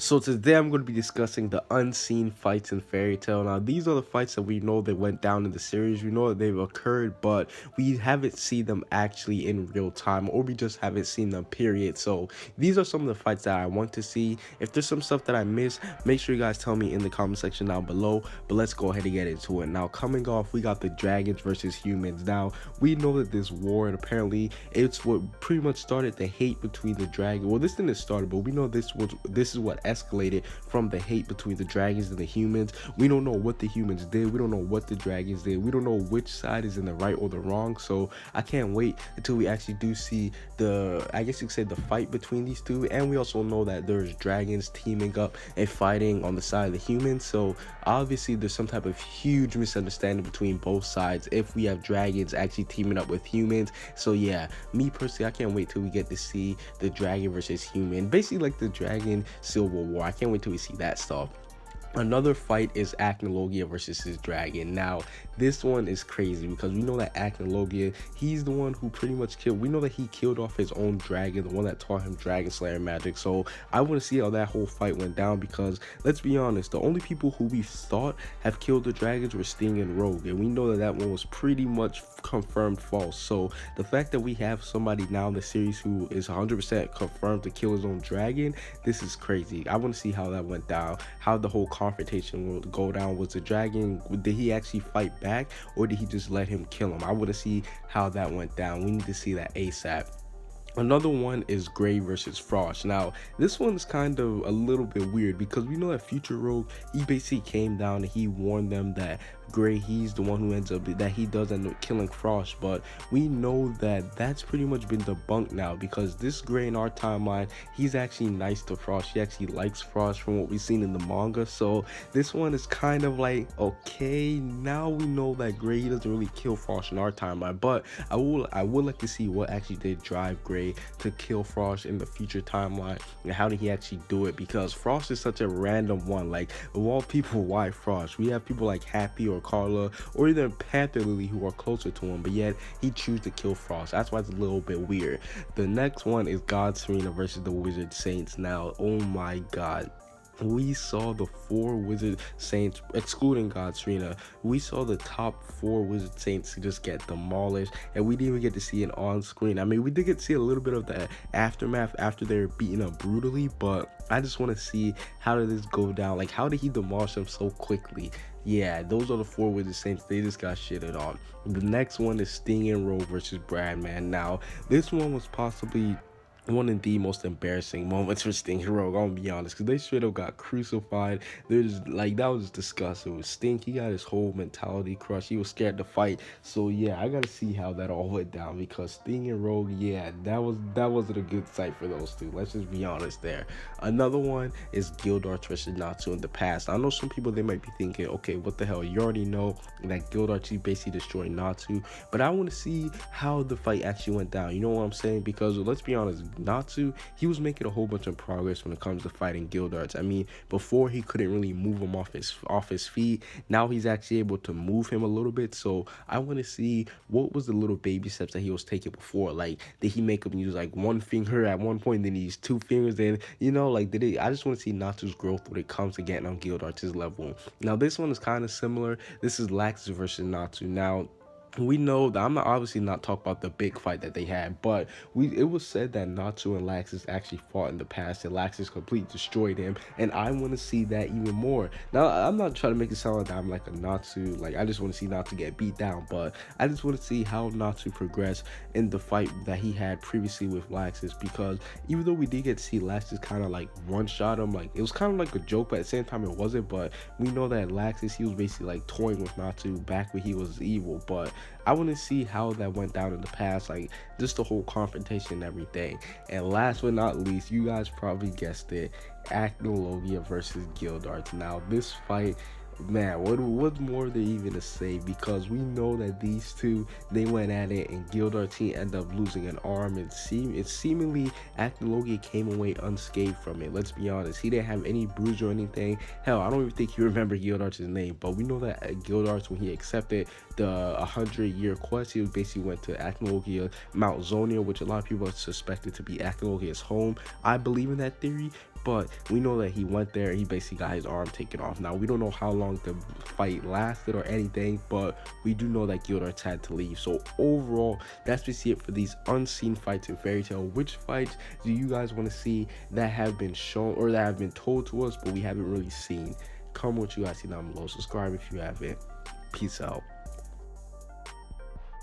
So today I'm going to be discussing the unseen fights in Fairy Tail. Now these are the fights that we know that went down in the series. We know that they've occurred, but we haven't seen them actually in real time, or we just haven't seen them, period. So these are some of the fights that I want to see. If there's some stuff that I missed, make sure you guys tell me in the comment section down below. But let's go ahead and get into it. Now coming off, we got the dragons versus humans. Now we know that this war, and apparently it's what pretty much started the hate between the dragon. Well, this didn't start, but we know this is what escalated from the hate between the dragons and the humans. We don't know what the humans did. We don't know what the dragons did. We don't know which side is in the right or the wrong. So I can't wait until we actually do see the, I guess you could say, the fight between these two. And we also know that there's dragons teaming up and fighting on the side of the humans. So obviously there's some type of huge misunderstanding between both sides if we have dragons actually teaming up with humans. So yeah, me personally, I can't wait till we get to see the dragon versus human, basically like the dragon civil war. I can't wait till we see that stuff. Another fight is Acnologia versus his dragon. Now, this one is crazy because we know that Acnologia, he's the one who pretty much killed, we know that he killed off his own dragon, the one that taught him Dragon Slayer magic. So I want to see how that whole fight went down because, let's be honest, the only people who we thought have killed the dragons were Sting and Rogue, and we know that that one was pretty much confirmed false. So the fact that we have somebody now in the series who is 100% confirmed to kill his own dragon, this is crazy. I want to see how that went down, how the whole confrontation will go down. Was the dragon, did he actually fight back, or did he just let him kill him? I want to see how that went down. We need to see that ASAP. Another one is Gray versus Frost. Now, this one's kind of a little bit weird because we know that Future Rogue, he basically came down and he warned them that Gray, he's the one who ends up, that he does end up killing Frost. But we know that that's pretty much been debunked now because this Gray in our timeline, he's actually nice to Frost. He actually likes Frost from what we've seen in the manga. So this one is kind of like, okay, now we know that Gray, he doesn't really kill Frost in our timeline. But I would like to see what actually did drive Gray to kill Frost in the future timeline, and how did he actually do it, because Frost is such a random one. Like, of all people, why Frost? We have people like Happy or Carla or even Panther Lily who are closer to him, but yet he chooses to kill Frost. That's why it's a little bit weird. The next one is God Serena versus the Wizard Saints. Now, oh my god, we saw the 4 Wizard Saints, excluding God Serena, we saw the top 4 Wizard Saints just get demolished, and we didn't even get to see it on screen. I mean, we did get to see a little bit of the aftermath after they were beaten up brutally, but I just want to see, how did this go down? Like, how did he demolish them so quickly? Yeah, those are the 4 Wizard Saints. They just got shitted on. The next one is Sting and Rogue versus Bradman. Now, this one was possibly one of the most embarrassing moments for Sting and Rogue, I'm gonna be honest, because they straight up got crucified. There's like, that was disgusting. With Sting, he got his whole mentality crushed. He was scared to fight. So yeah, I gotta see how that all went down, because Sting and Rogue, yeah, that wasn't a good sight for those two. Let's just be honest there. Another one is Gildarts versus Natsu in the past. I know some people, they might be thinking, okay, what the hell? You already know that Gildarts, he basically destroyed Natsu, but I want to see how the fight actually went down. You know what I'm saying? Because let's be honest, Natsu, he was making a whole bunch of progress when it comes to fighting Gildarts. I mean, before he couldn't really move him off his feet. Now he's actually able to move him a little bit. So I want to see what was the little baby steps that he was taking before. Like, did he make him use like one finger at one point, then he used 2 fingers? Then, you know, like, I just want to see Natsu's growth when it comes to getting on Gildarts' level. Now this one is kind of similar. This is Laxus versus Natsu. Now, we know that I'm not obviously not talking about the big fight that they had, but it was said that Natsu and Laxus actually fought in the past, and Laxus completely destroyed him, and I want to see that even more. Now, I'm not trying to make it sound like I'm like a Natsu, like I just want to see Natsu get beat down, but I just want to see how Natsu progressed in the fight that he had previously with Laxus, because even though we did get to see Laxus kind of like one-shot him, like it was kind of like a joke, but at the same time it wasn't. But we know that Laxus, he was basically like toying with Natsu back when he was evil. But I want to see how that went down in the past, like just the whole confrontation and everything. And last but not least, you guys probably guessed it, Acnologia versus Gildarts. Now this fight, man, what more are they even to say? Because we know that these two, they went at it, and Gildarts, he ended up losing an arm, and seemingly Acnologia came away unscathed from it. Let's be honest, he didn't have any bruise or anything. Hell, I don't even think he remembered Gildarts' name. But we know that Gildarts, when he accepted the 100-year quest, he basically went to Acnologia, Mount Zonia, which a lot of people suspected to be Acnologia's home. I believe in that theory, but we know that he went there, he basically got his arm taken off. Now we don't know how long the fight lasted or anything, but we do know that Gyutaro had to leave. So overall, that's basically it for these unseen fights in Fairy Tail. Which fights do you guys want to see that have been shown or that have been told to us but we haven't really seen? Comment what you guys see down below. Subscribe if you haven't. Peace out.